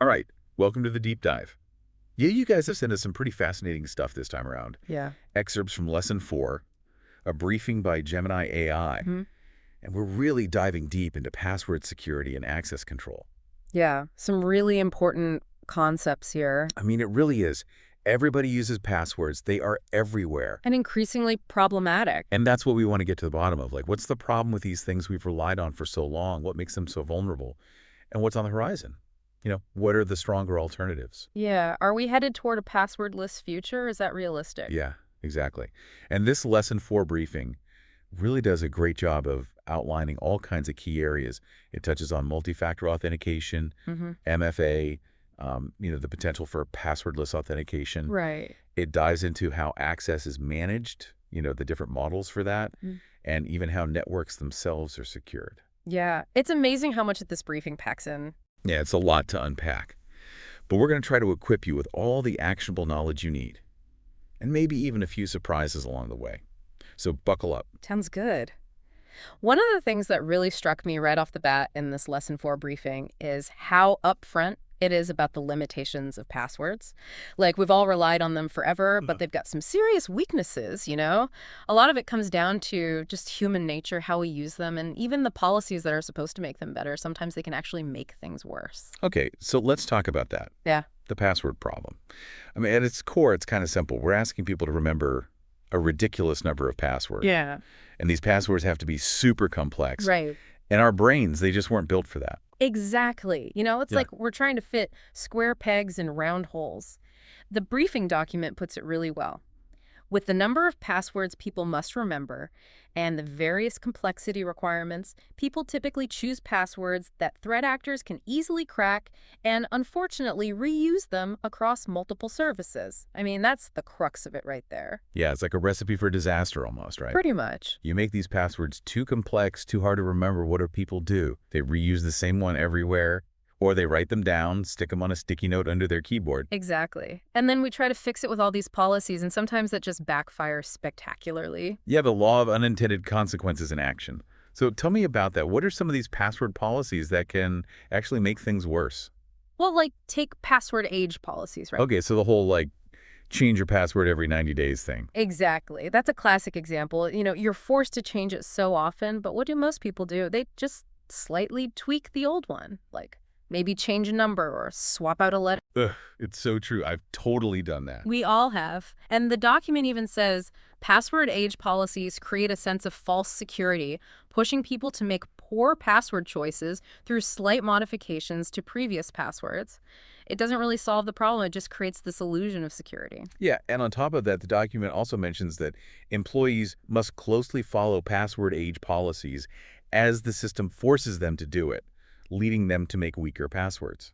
All right, welcome to the deep dive. Yeah, you guys have sent us some pretty fascinating stuff this time around. Yeah. Excerpts from Lesson 4, a briefing by Gemini AI, hmm and we're really diving deep into password security and access control. Yeah. Some really important concepts here I mean, it really is. Everybody uses passwords. They are everywhere. and increasingly problematic. And that's what we want to get to the bottom of. Like, what's the problem with these things we've relied on for so long? What makes them so vulnerable? And what's on the horizon? What are the stronger alternatives? Yeah. Are we headed toward a passwordless future? Is that realistic? Yeah, exactly. And this Lesson 4 briefing really does a great job of outlining all kinds of key areas. It touches on multi-factor authentication, hmm MFA, the potential for passwordless authentication. Right. It dives into how access is managed, the different models for that, Mm. and even how networks themselves are secured. Yeah. It's amazing how much this briefing packs in. Yeah, it's a lot to unpack. But we're going to try to equip you with all the actionable knowledge you need, and maybe even a few surprises along the way. So buckle up. Sounds good. One of the things that really struck me right off the bat in this Lesson 4 briefing is how upfront it is about the limitations of passwords. Like, we've all relied on them forever, but they've got some serious weaknesses. A lot of it comes down to just human nature, how we use them, and even the policies that are supposed to make them better. Sometimes they can actually make things worse. Okay, so let's talk about that. Yeah. The password problem. I mean, at its core, it's kind of simple. We're asking people to remember a ridiculous number of passwords. Yeah. And these passwords have to be super complex. Right. And our brains, they just weren't built for that. Exactly. It's Yeah. like we're trying to fit square pegs in round holes. The briefing document puts it really well. With the number of passwords people must remember and the various complexity requirements, people typically choose passwords that threat actors can easily crack and, unfortunately, reuse them across multiple services. I mean, that's the crux of it right there. Yeah, it's like a recipe for disaster almost, right? Pretty much. You make these passwords too complex, too hard to remember. What do people do? They reuse the same one everywhere, or they write them down, stick them on a sticky note under their keyboard. Exactly. And then we try to fix it with all these policies, and sometimes that just backfires spectacularly. Yeah, the law of unintended consequences in action. So tell me about that. What are some of these password policies that can actually make things worse? Well, like, take password age policies, right? Okay, so the whole change your password every 90 days thing. Exactly. That's a classic example. You're forced to change it so often, but what do most people do? They just slightly tweak the old one, like maybe change a number or swap out a letter. Ugh, it's so true. I've totally done that. We all have. And the document even says password age policies create a sense of false security, pushing people to make poor password choices through slight modifications to previous passwords. It doesn't really solve the problem. It just creates this illusion of security. Yeah, and on top of that, the document also mentions that employees must closely follow password age policies as the system forces them to do it, leading them to make weaker passwords.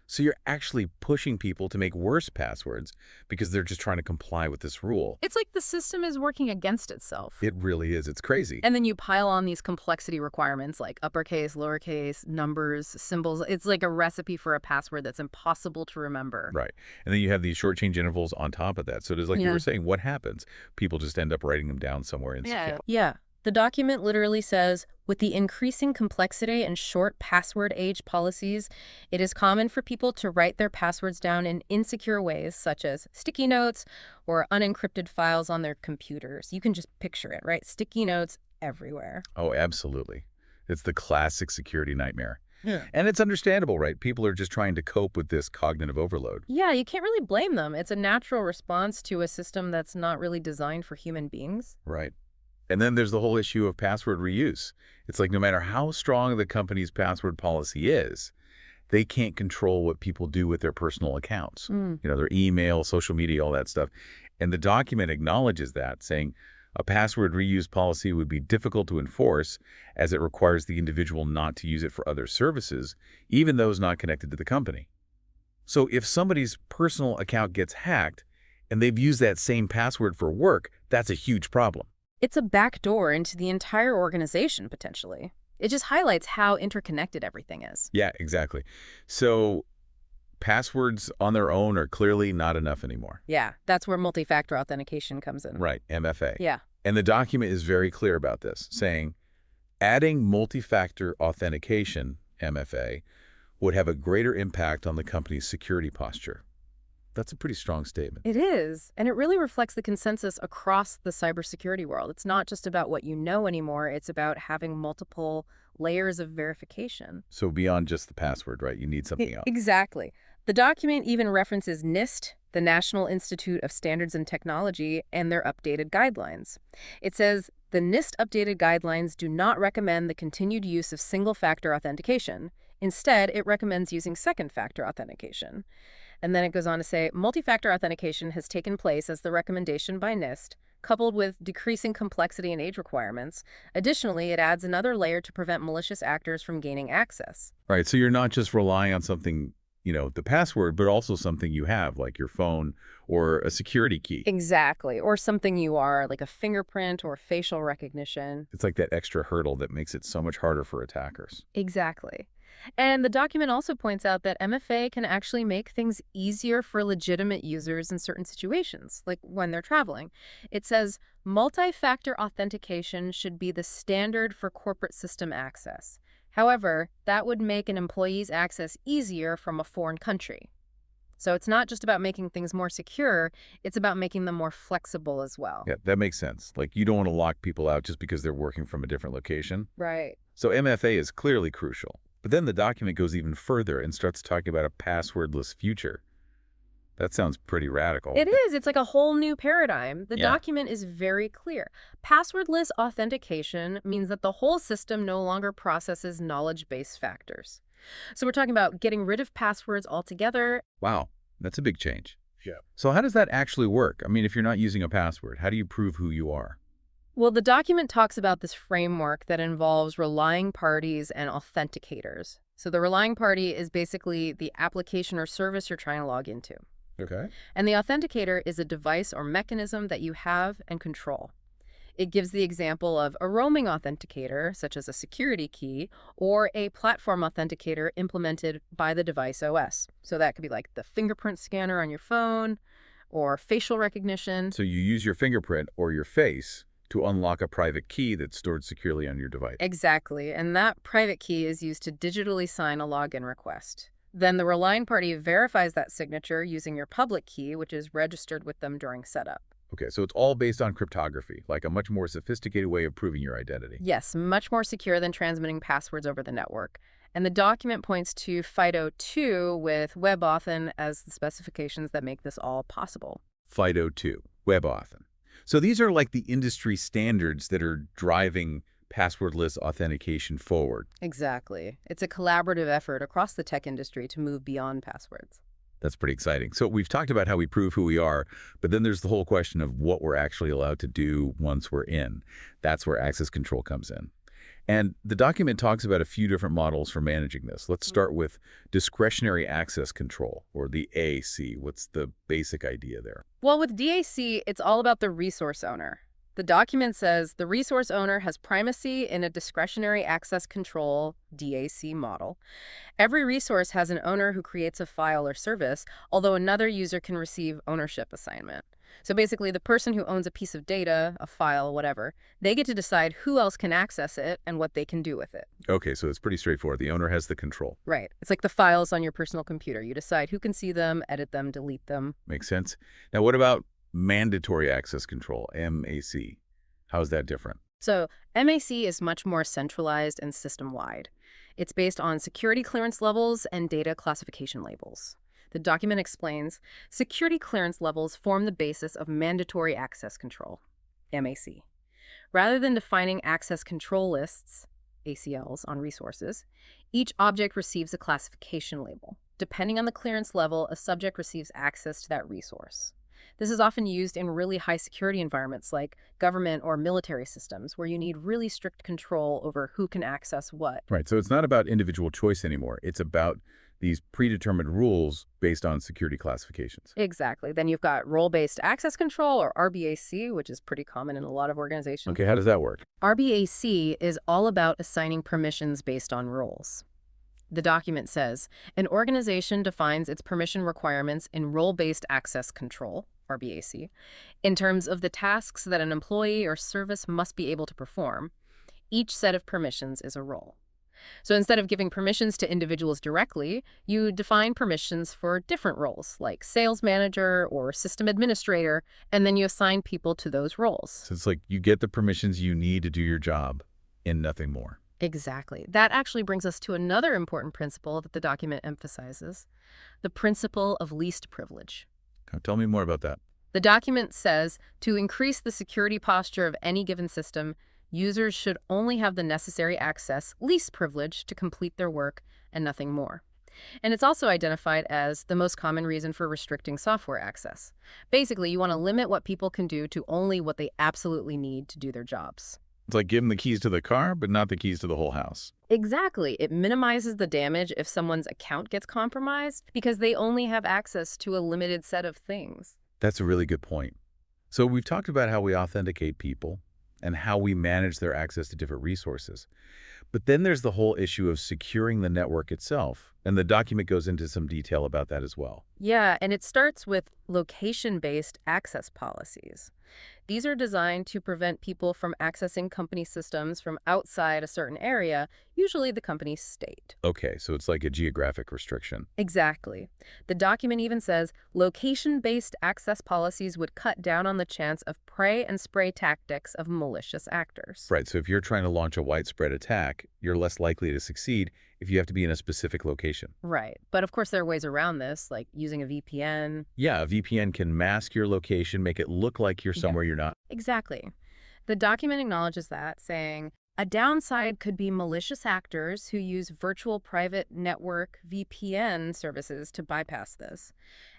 So you're actually pushing people to make worse passwords because they're just trying to comply with this rule. It's like the system is working against itself. It really is. It's crazy. And then you pile on these complexity requirements like uppercase, lowercase, numbers, symbols. It's like a recipe for a password that's impossible to remember. Right. And then you have these short change intervals on top of that. So it is like you Yeah. were saying, what happens? People just end up writing them down somewhere insecure. Yeah. The document literally says, with the increasing complexity and short password age policies, it is common for people to write their passwords down in insecure ways, such as sticky notes or unencrypted files on their computers. You can just picture it, right? Sticky notes everywhere. Oh, absolutely. It's the classic security nightmare. Yeah. And it's understandable, right? People are just trying to cope with this cognitive overload. Yeah, you can't really blame them. It's a natural response to a system that's not really designed for human beings. Right. And then there's the whole issue of password reuse. It's like no matter how strong the company's password policy is, they can't control what people do with their personal accounts. Their email, social media, all that stuff. And the document acknowledges that, saying a password reuse policy would be difficult to enforce as it requires the individual not to use it for other services, even those not connected to the company. So if somebody's personal account gets hacked and they've used that same password for work, that's a huge problem. It's a backdoor into the entire organization, potentially. It just highlights how interconnected everything is. Yeah, exactly. So passwords on their own are clearly not enough anymore. Yeah, that's where multi-factor authentication comes in. Right, MFA. Yeah. And the document is very clear about this, saying adding multi-factor authentication, MFA, would have a greater impact on the company's security posture. That's a pretty strong statement. It is, and it really reflects the consensus across the cybersecurity world. It's not just about what you know anymore, it's about having multiple layers of verification. So beyond just the password, right? You need something else. Exactly. The document even references NIST, the National Institute of Standards and Technology, and their updated guidelines. It says, the NIST updated guidelines do not recommend the continued use of single-factor authentication. Instead, it recommends using second-factor authentication. And then it goes on to say, multi-factor authentication has taken place as the recommendation by NIST, coupled with decreasing complexity and age requirements. Additionally, it adds another layer to prevent malicious actors from gaining access. Right, so you're not just relying on something, the password, but also something you have, like your phone or a security key. Exactly, or something you are, like a fingerprint or facial recognition. It's like that extra hurdle that makes it so much harder for attackers. Exactly. And the document also points out that MFA can actually make things easier for legitimate users in certain situations, like when they're traveling. It says, multi-factor authentication should be the standard for corporate system access. However, that would make an employee's access easier from a foreign country. So it's not just about making things more secure, it's about making them more flexible as well. Yeah, that makes sense. Like, you don't want to lock people out just because they're working from a different location. Right. So MFA is clearly crucial. But then the document goes even further and starts talking about a passwordless future. That sounds pretty radical. It is. It's like a whole new paradigm. The Yeah. document is very clear. Passwordless authentication means that the whole system no longer processes knowledge-based factors. So we're talking about getting rid of passwords altogether. Wow, that's a big change. Yeah. So how does that actually work? I mean, if you're not using a password, how do you prove who you are? Well, the document talks about this framework that involves relying parties and authenticators. So the relying party is basically the application or service you're trying to log into. Okay. And the authenticator is a device or mechanism that you have and control. It gives the example of a roaming authenticator, such as a security key, or a platform authenticator implemented by the device OS. So that could be like the fingerprint scanner on your phone or facial recognition. So you use your fingerprint or your face to unlock a private key that's stored securely on your device. Exactly, and that private key is used to digitally sign a login request. Then the relying party verifies that signature using your public key, which is registered with them during setup. Okay, so it's all based on cryptography, like a much more sophisticated way of proving your identity. Yes, much more secure than transmitting passwords over the network. And the document points to FIDO2 with WebAuthn as the specifications that make this all possible. FIDO2, WebAuthn. So these are like the industry standards that are driving passwordless authentication forward. Exactly. It's a collaborative effort across the tech industry to move beyond passwords. That's pretty exciting. So we've talked about how we prove who we are, but then there's the whole question of what we're actually allowed to do once we're in. That's where access control comes in. And the document talks about a few different models for managing this. Let's start with discretionary access control, or the AAC. What's the basic idea there? Well, with DAC, it's all about the resource owner. The document says the resource owner has primacy in a discretionary access control DAC model. Every resource has an owner who creates a file or service, although another user can receive ownership assignment. So basically, the person who owns a piece of data, a file, whatever, they get to decide who else can access it and what they can do with it. Okay, so it's pretty straightforward. The owner has the control. Right. It's like the files on your personal computer. You decide who can see them, edit them, delete them. Makes sense. Now, what about mandatory access control, MAC? How is that different? So MAC is much more centralized and system-wide. It's based on security clearance levels and data classification labels. The document explains, security clearance levels form the basis of mandatory access control, MAC. Rather than defining access control lists, ACLs, on resources, each object receives a classification label. Depending on the clearance level, a subject receives access to that resource. This is often used in really high security environments like government or military systems where you need really strict control over who can access what. Right, so it's not about individual choice anymore. It's about these predetermined rules based on security classifications. Exactly. Then you've got role-based access control, or RBAC, which is pretty common in a lot of organizations. Okay, how does that work? RBAC is all about assigning permissions based on roles. The document says, an organization defines its permission requirements in role-based access control, RBAC, in terms of the tasks that an employee or service must be able to perform. Each set of permissions is a role. So instead of giving permissions to individuals directly, you define permissions for different roles, like sales manager or system administrator, and then you assign people to those roles. So it's like you get the permissions you need to do your job and nothing more. Exactly. That actually brings us to another important principle that the document emphasizes, the principle of least privilege. Tell me more about that. The document says to increase the security posture of any given system, users should only have the necessary access, least privilege, to complete their work and nothing more. And it's also identified as the most common reason for restricting software access. Basically, you want to limit what people can do to only what they absolutely need to do their jobs. It's like give them the keys to the car, but not the keys to the whole house. Exactly. It minimizes the damage if someone's account gets compromised because they only have access to a limited set of things. That's a really good point. So we've talked about how we authenticate people and how we manage their access to different resources. But then there's the whole issue of securing the network itself, and the document goes into some detail about that as well. Yeah, and it starts with location-based access policies. These are designed to prevent people from accessing company systems from outside a certain area, usually the company's state. Okay, so it's like a geographic restriction. Exactly. The document even says location-based access policies would cut down on the chance of pray and spray tactics of malicious actors. Right, so if you're trying to launch a widespread attack, you're less likely to succeed if you have to be in a specific location. Right. But of course, there are ways around this, like using a VPN. Yeah, a VPN can mask your location, make it look like you're somewhere you're not. Exactly. The document acknowledges that, saying, a downside could be malicious actors who use virtual private network VPN services to bypass this.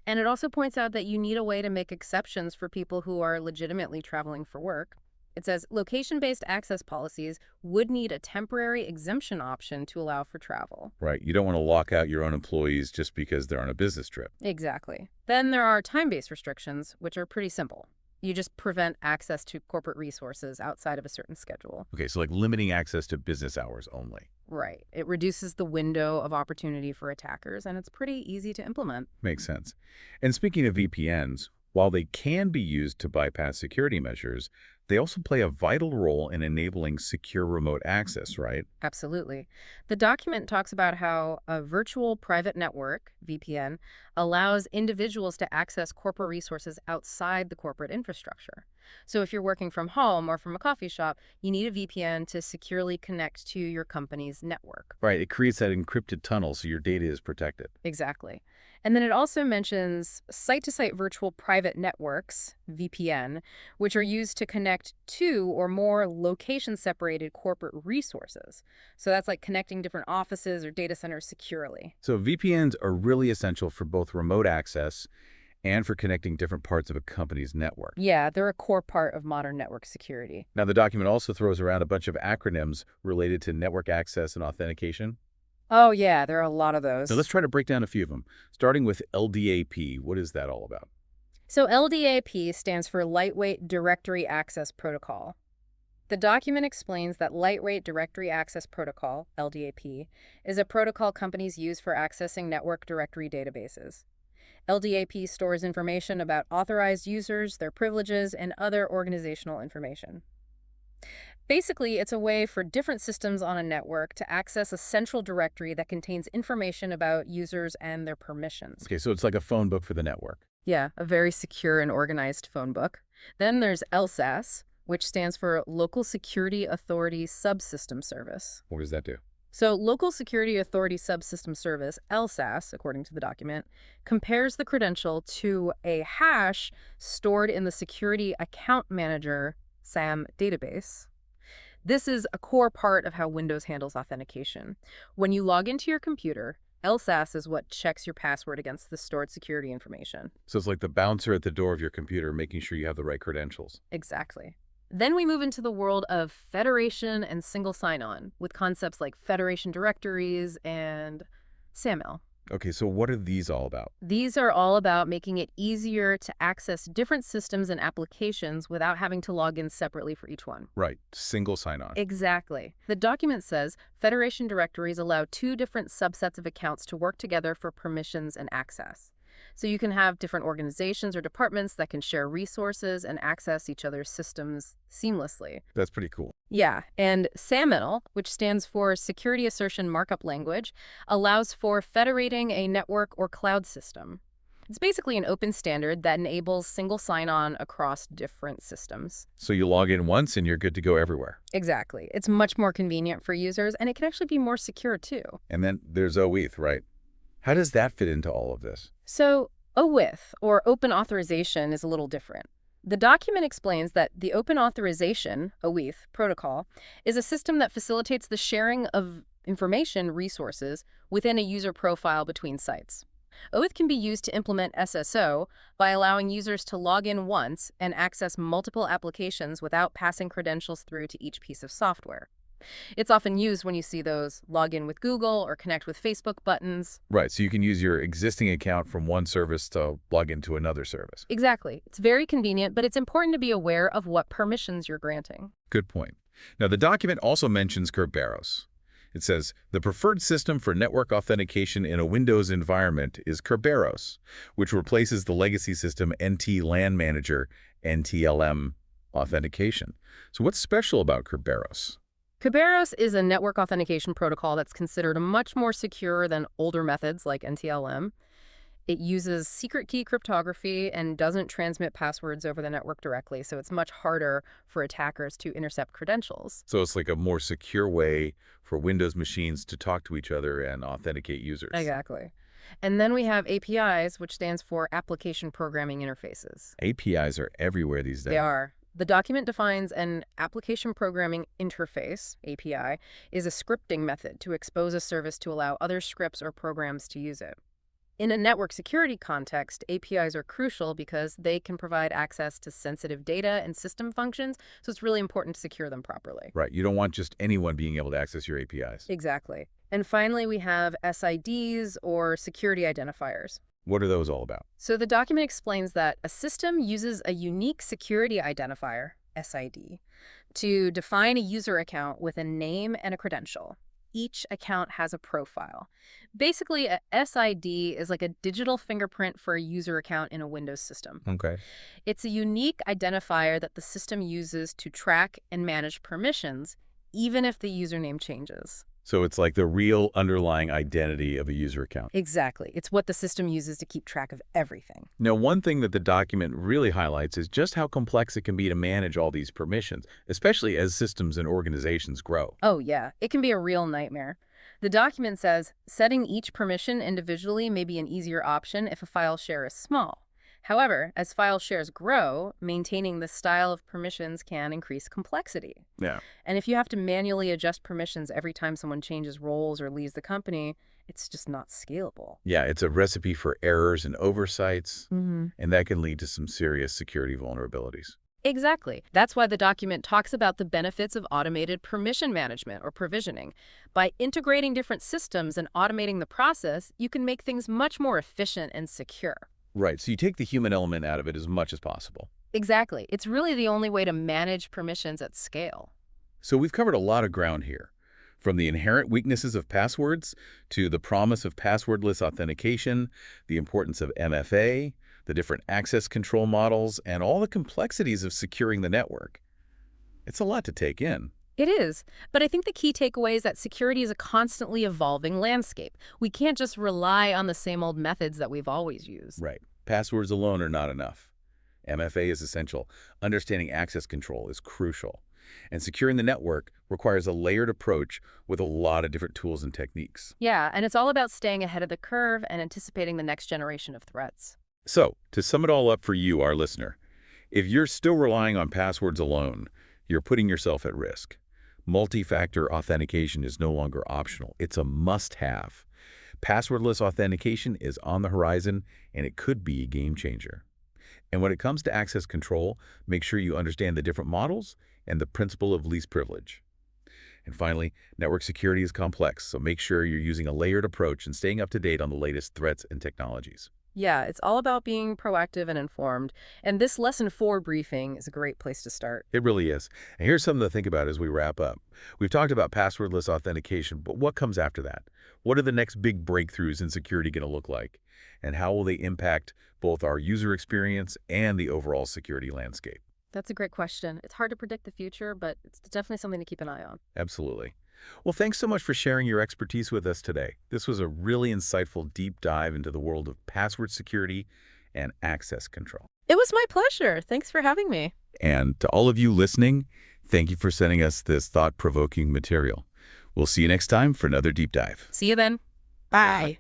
And it also points out that you need a way to make exceptions for people who are legitimately traveling for work. It says location-based access policies would need a temporary exemption option to allow for travel. Right, you don't want to lock out your own employees just because they're on a business trip. Exactly. Then there are time-based restrictions, which are pretty simple. You just prevent access to corporate resources outside of a certain schedule. Okay, so like limiting access to business hours only. Right. It reduces the window of opportunity for attackers, and it's pretty easy to implement. Makes sense. And speaking of VPNs, while they can be used to bypass security measures, they also play a vital role in enabling secure remote access, right? Absolutely. The document talks about how a virtual private network, VPN, allows individuals to access corporate resources outside the corporate infrastructure. So if you're working from home or from a coffee shop, you need a VPN to securely connect to your company's network. Right, it creates that encrypted tunnel so your data is protected. Exactly. And then it also mentions site-to-site virtual private networks, VPN, which are used to connect two or more location-separated corporate resources. So that's like connecting different offices or data centers securely. So VPNs are really essential for both remote access and for connecting different parts of a company's network. Yeah, they're a core part of modern network security. Now, the document also throws around a bunch of acronyms related to network access and authentication. Oh, yeah, there are a lot of those. So let's try to break down a few of them, starting with LDAP. What is that all about? So LDAP stands for Lightweight Directory Access Protocol. The document explains that Lightweight Directory Access Protocol, LDAP, is a protocol companies use for accessing network directory databases. LDAP stores information about authorized users, their privileges, and other organizational information. Basically, it's a way for different systems on a network to access a central directory that contains information about users and their permissions. Okay, so it's like a phone book for the network. Yeah, a very secure and organized phone book. Then there's LSAS, which stands for Local Security Authority Subsystem Service. What does that do? So Local Security Authority Subsystem Service, LSAS, according to the document, compares the credential to a hash stored in the Security Account Manager, SAM, database. This is a core part of how Windows handles authentication. When you log into your computer, LSAS is what checks your password against the stored security information. So it's like the bouncer at the door of your computer, making sure you have the right credentials. Exactly. Then we move into the world of federation and single sign-on, with concepts like federation directories and SAML. Okay, so what are these all about? These are all about making it easier to access different systems and applications without having to log in separately for each one. Right, single sign-on. Exactly. The document says federation directories allow two different subsets of accounts to work together for permissions and access. So you can have different organizations or departments that can share resources and access each other's systems seamlessly. That's pretty cool. Yeah, and SAML, which stands for Security Assertion Markup Language, allows for federating a network or cloud system. It's basically an open standard that enables single sign-on across different systems. So you log in once and you're good to go everywhere. Exactly. It's much more convenient for users, and it can actually be more secure, too. And then there's OAuth, right? How does that fit into all of this? So OAuth, or Open Authorization, is a little different. The document explains that the Open Authorization, OAuth, protocol is a system that facilitates the sharing of information resources within a user profile between sites. OAuth can be used to implement SSO by allowing users to log in once and access multiple applications without passing credentials through to each piece of software. It's often used when you see those log in with Google or connect with Facebook buttons. Right, so you can use your existing account from one service to log into another service. Exactly. It's very convenient, but it's important to be aware of what permissions you're granting. Good point. Now, the document also mentions Kerberos. It says, the preferred system for network authentication in a Windows environment is Kerberos, which replaces the legacy system NT LAN Manager, NTLM authentication. So what's special about Kerberos? Kerberos is a network authentication protocol that's considered much more secure than older methods like NTLM. It uses secret key cryptography and doesn't transmit passwords over the network directly, so it's much harder for attackers to intercept credentials. So it's like a more secure way for Windows machines to talk to each other and authenticate users. Exactly. And then we have APIs, which stands for Application Programming Interfaces. APIs are everywhere these days. They are. The document defines an Application Programming Interface, API, is a scripting method to expose a service to allow other scripts or programs to use it. In a network security context, APIs are crucial because they can provide access to sensitive data and system functions, so it's really important to secure them properly. Right. You don't want just anyone being able to access your APIs. Exactly. And finally, we have SIDs, or security identifiers. What are those all about? So the document explains that a system uses a unique security identifier, SID, to define a user account with a name and a credential. Each account has a profile. Basically, a SID is like a digital fingerprint for a user account in a Windows system. Okay. It's a unique identifier that the system uses to track and manage permissions, even if the username changes. So it's like the real underlying identity of a user account. Exactly. It's what the system uses to keep track of everything. Now, one thing that the document really highlights is just how complex it can be to manage all these permissions, especially as systems and organizations grow. Oh, yeah. It can be a real nightmare. The document says setting each permission individually may be an easier option if a file share is small. However, as file shares grow, maintaining this style of permissions can increase complexity. Yeah. And if you have to manually adjust permissions every time someone changes roles or leaves the company, it's just not scalable. Yeah, it's a recipe for errors and oversights, Mm-hmm. and that can lead to some serious security vulnerabilities. Exactly. That's why the document talks about the benefits of automated permission management or provisioning. By integrating different systems and automating the process, you can make things much more efficient and secure. Right, so you take the human element out of it as much as possible. Exactly. It's really the only way to manage permissions at scale. So we've covered a lot of ground here, from the inherent weaknesses of passwords to the promise of passwordless authentication, the importance of MFA, the different access control models, and all the complexities of securing the network. It's a lot to take in. It is, but I think the key takeaway is that security is a constantly evolving landscape. We can't just rely on the same old methods that we've always used. Right. Passwords alone are not enough. MFA is essential. Understanding access control is crucial. And securing the network requires a layered approach with a lot of different tools and techniques. Yeah, and it's all about staying ahead of the curve and anticipating the next generation of threats. So, to sum it all up for you, our listener, if you're still relying on passwords alone, you're putting yourself at risk. Multifactor authentication is no longer optional. It's a must-have. Passwordless authentication is on the horizon, and it could be a game changer. And when it comes to access control, make sure you understand the different models and the principle of least privilege. And finally, network security is complex, so make sure you're using a layered approach and staying up to date on the latest threats and technologies. Yeah, it's all about being proactive and informed. And this Lesson 4 briefing is a great place to start. It really is. And here's something to think about as we wrap up. We've talked about passwordless authentication, but what comes after that? What are the next big breakthroughs in security going to look like? And how will they impact both our user experience and the overall security landscape? That's a great question. It's hard to predict the future, but it's definitely something to keep an eye on. Absolutely. Well, thanks so much for sharing your expertise with us today. This was a really insightful deep dive into the world of password security and access control. It was my pleasure. Thanks for having me. And to all of you listening, thank you for sending us this thought-provoking material. We'll see you next time for another deep dive. See you then. Bye.